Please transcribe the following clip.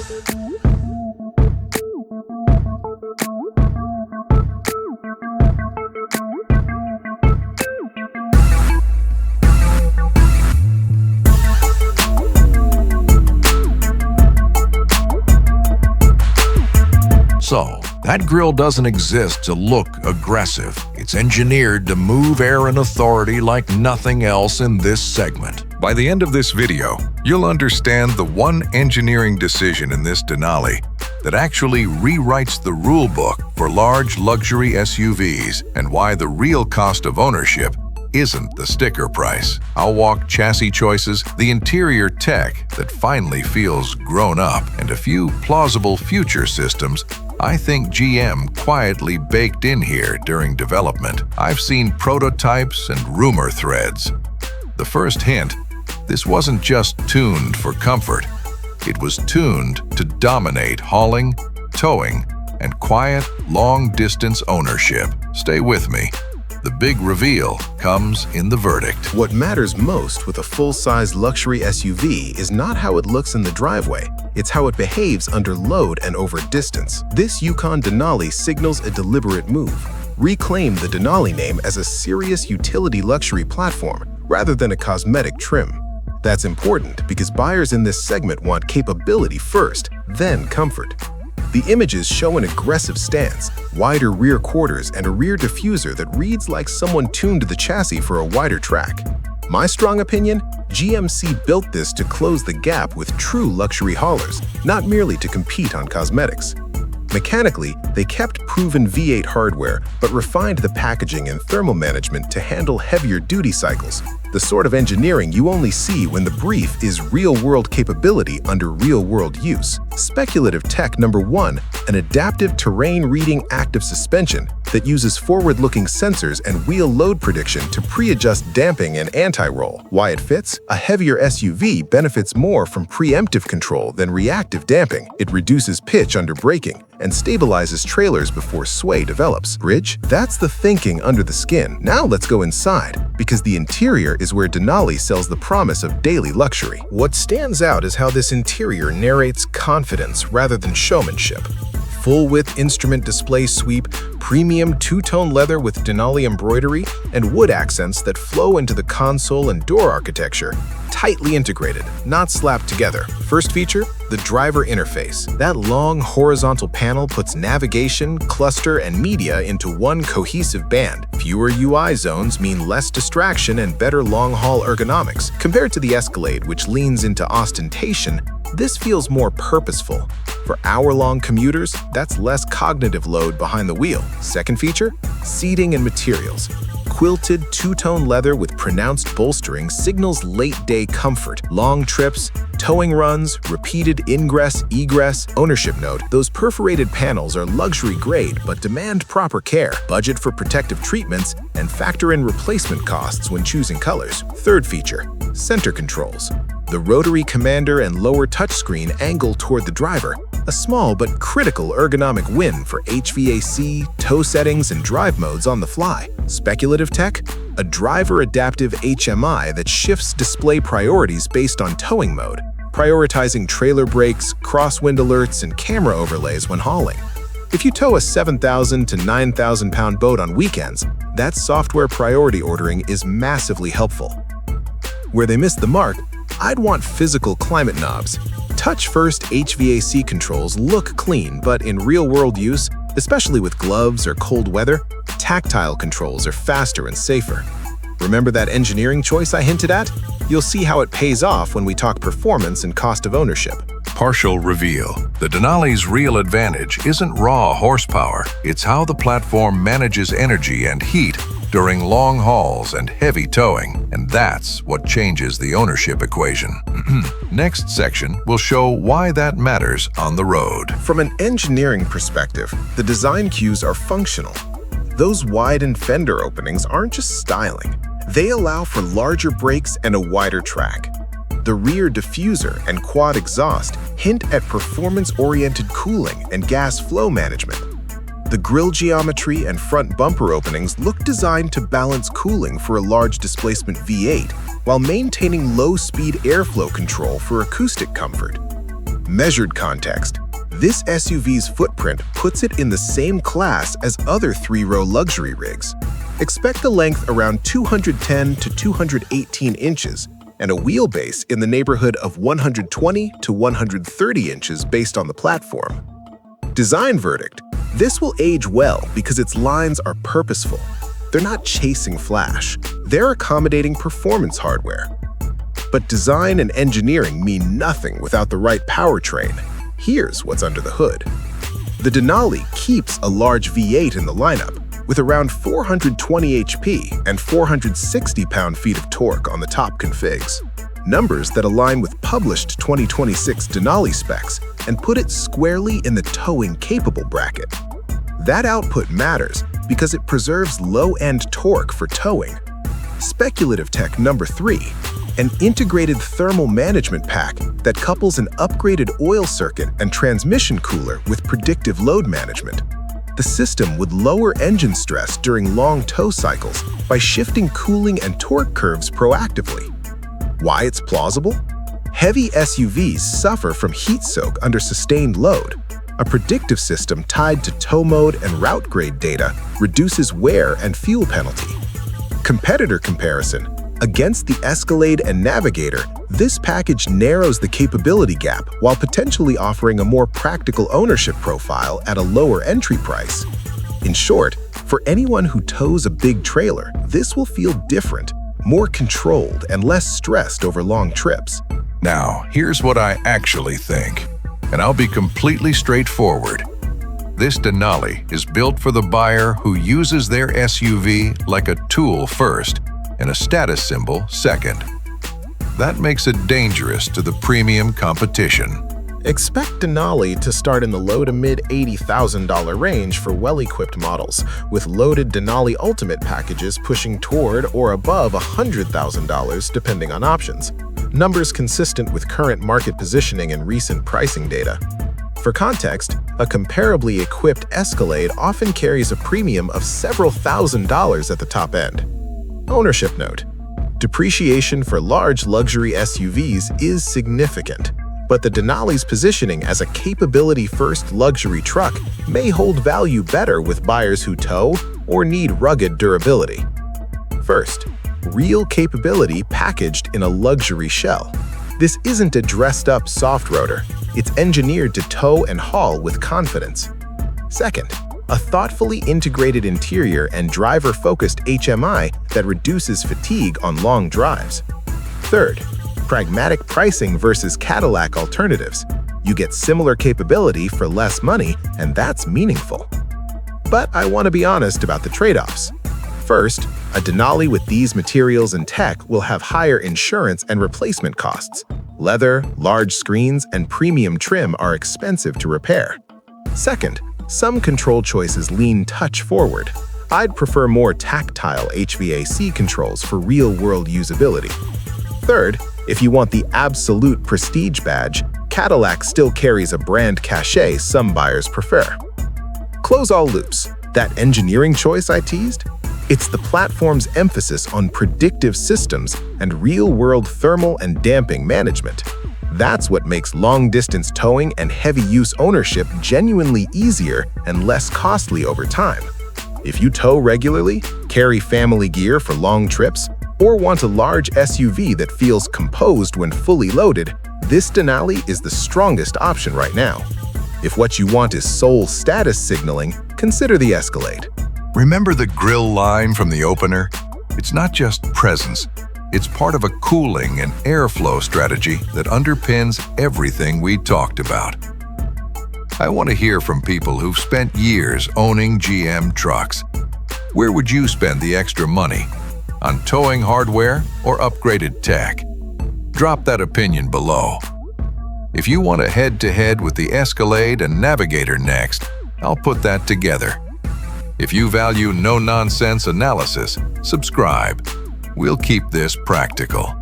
So, that grille doesn't exist to look aggressive. It's engineered to move air and authority like nothing else in this segment. By the end of this video, you'll understand the one engineering decision in this Denali that actually rewrites the rule book for large luxury SUVs and why the real cost of ownership isn't the sticker price. I'll walk chassis choices, the interior tech that finally feels grown up, and a few plausible future systems I think GM quietly baked in here during development. I've seen prototypes and rumor threads. The first hint, this wasn't just tuned for comfort. It was tuned to dominate hauling, towing, and quiet, long-distance ownership. Stay with me. The big reveal comes in the verdict. What matters most with a full-size luxury SUV is not how it looks in the driveway, it's how it behaves under load and over distance. This Yukon Denali signals a deliberate move. Reclaim the Denali name as a serious utility luxury platform rather than a cosmetic trim. That's important because buyers in this segment want capability first, then comfort. The images show an aggressive stance, wider rear quarters, and a rear diffuser that reads like someone tuned the chassis for a wider track. My strong opinion? GMC built this to close the gap with true luxury haulers, not merely to compete on cosmetics. Mechanically, they kept proven V8 hardware, but refined the packaging and thermal management to handle heavier duty cycles, the sort of engineering you only see when the brief is real-world capability under real-world use. Speculative tech number 1, an adaptive terrain-reading active suspension that uses forward-looking sensors and wheel load prediction to pre-adjust damping and anti-roll. Why it fits? A heavier SUV benefits more from preemptive control than reactive damping. It reduces pitch under braking and stabilizes trailers before sway develops. Bridge? That's the thinking under the skin. Now let's go inside, because the interior is where Denali sells the promise of daily luxury. What stands out is how this interior narrates confidence rather than showmanship. Full-width instrument display sweep, premium two-tone leather with Denali embroidery, and wood accents that flow into the console and door architecture. Tightly integrated, not slapped together. First feature, the driver interface. That long horizontal panel puts navigation, cluster, and media into one cohesive band. Fewer UI zones mean less distraction and better long-haul ergonomics. Compared to the Escalade, which leans into ostentation, this feels more purposeful. For hour-long commuters, that's less cognitive load behind the wheel. Second feature, seating and materials. Quilted two-tone leather with pronounced bolstering signals late-day comfort. Long trips, towing runs, repeated ingress-egress. Ownership note, those perforated panels are luxury grade but demand proper care. Budget for protective treatments and factor in replacement costs when choosing colors. Third feature, center controls. The rotary commander and lower touchscreen angle toward the driver, a small but critical ergonomic win for HVAC, tow settings, and drive modes on the fly. Speculative tech? A driver-adaptive HMI that shifts display priorities based on towing mode, prioritizing trailer brakes, crosswind alerts, and camera overlays when hauling. If you tow a 7,000 to 9,000 pound boat on weekends, that software priority ordering is massively helpful. Where they missed the mark, I'd want physical climate knobs. Touch-first HVAC controls look clean, but in real-world use, especially with gloves or cold weather, tactile controls are faster and safer. Remember that engineering choice I hinted at? You'll see how it pays off when we talk performance and cost of ownership. Partial reveal. The Denali's real advantage isn't raw horsepower, it's how the platform manages energy and heat during long hauls and heavy towing, and that's what changes the ownership equation. Next section will show why that matters on the road. From an engineering perspective, the design cues are functional. Those widened fender openings aren't just styling. They allow for larger brakes and a wider track. The rear diffuser and quad exhaust hint at performance-oriented cooling and gas flow management. The grille geometry and front bumper openings look designed to balance cooling for a large displacement V8 while maintaining low-speed airflow control for acoustic comfort. Measured context. This SUV's footprint puts it in the same class as other three-row luxury rigs. Expect a length around 210 to 218 inches and a wheelbase in the neighborhood of 120 to 130 inches based on the platform. Design verdict. This will age well because its lines are purposeful. They're not chasing flash. They're accommodating performance hardware. But design and engineering mean nothing without the right powertrain. Here's what's under the hood. The Denali keeps a large V8 in the lineup, with around 420 HP and 460 pound-feet of torque on the top configs. Numbers that align with published 2026 Denali specs and put it squarely in the towing-capable bracket. That output matters because it preserves low-end torque for towing. Speculative tech number 3, an integrated thermal management pack that couples an upgraded oil circuit and transmission cooler with predictive load management. The system would lower engine stress during long tow cycles by shifting cooling and torque curves proactively. Why it's plausible? Heavy SUVs suffer from heat soak under sustained load. A predictive system tied to tow mode and route grade data reduces wear and fuel penalty. Competitor comparison. Against the Escalade and Navigator, this package narrows the capability gap while potentially offering a more practical ownership profile at a lower entry price. In short, for anyone who tows a big trailer, this will feel different, more controlled, and less stressed over long trips. Now, here's what I actually think, and I'll be completely straightforward. This Denali is built for the buyer who uses their SUV like a tool first and a status symbol second. That makes it dangerous to the premium competition. Expect Denali to start in the low to mid $80,000 range for well-equipped models, with loaded Denali Ultimate packages pushing toward or above $100,000 depending on options. Numbers consistent with current market positioning and recent pricing data. For context, a comparably equipped Escalade often carries a premium of several $1,000s at the top end. Ownership note. Depreciation for large luxury SUVs is significant, but the Denali's positioning as a capability-first luxury truck may hold value better with buyers who tow or need rugged durability. First, real capability packaged in a luxury shell. This isn't a dressed-up soft rotor. It's engineered to tow and haul with confidence. Second, a thoughtfully integrated interior and driver-focused HMI that reduces fatigue on long drives. Third, pragmatic pricing versus Cadillac alternatives. You get similar capability for less money, and that's meaningful. But I want to be honest about the trade-offs. First, a Denali with these materials and tech will have higher insurance and replacement costs. Leather, large screens, and premium trim are expensive to repair. Second, some control choices lean touch forward. I'd prefer more tactile HVAC controls for real-world usability. Third, if you want the absolute prestige badge, Cadillac still carries a brand cachet some buyers prefer. Close all loops. That engineering choice I teased? It's the platform's emphasis on predictive systems and real-world thermal and damping management. That's what makes long-distance towing and heavy-use ownership genuinely easier and less costly over time. If you tow regularly, carry family gear for long trips, or want a large SUV that feels composed when fully loaded, this Denali is the strongest option right now. If what you want is sole status signaling, consider the Escalade. Remember the grille line from the opener? It's not just presence. It's part of a cooling and airflow strategy that underpins everything we talked about. I want to hear from people who've spent years owning GM trucks. Where would you spend the extra money? On towing hardware or upgraded tech? Drop that opinion below. If you want to head-to-head with the Escalade and Navigator next, I'll put that together. If you value no-nonsense analysis, subscribe. We'll keep this practical.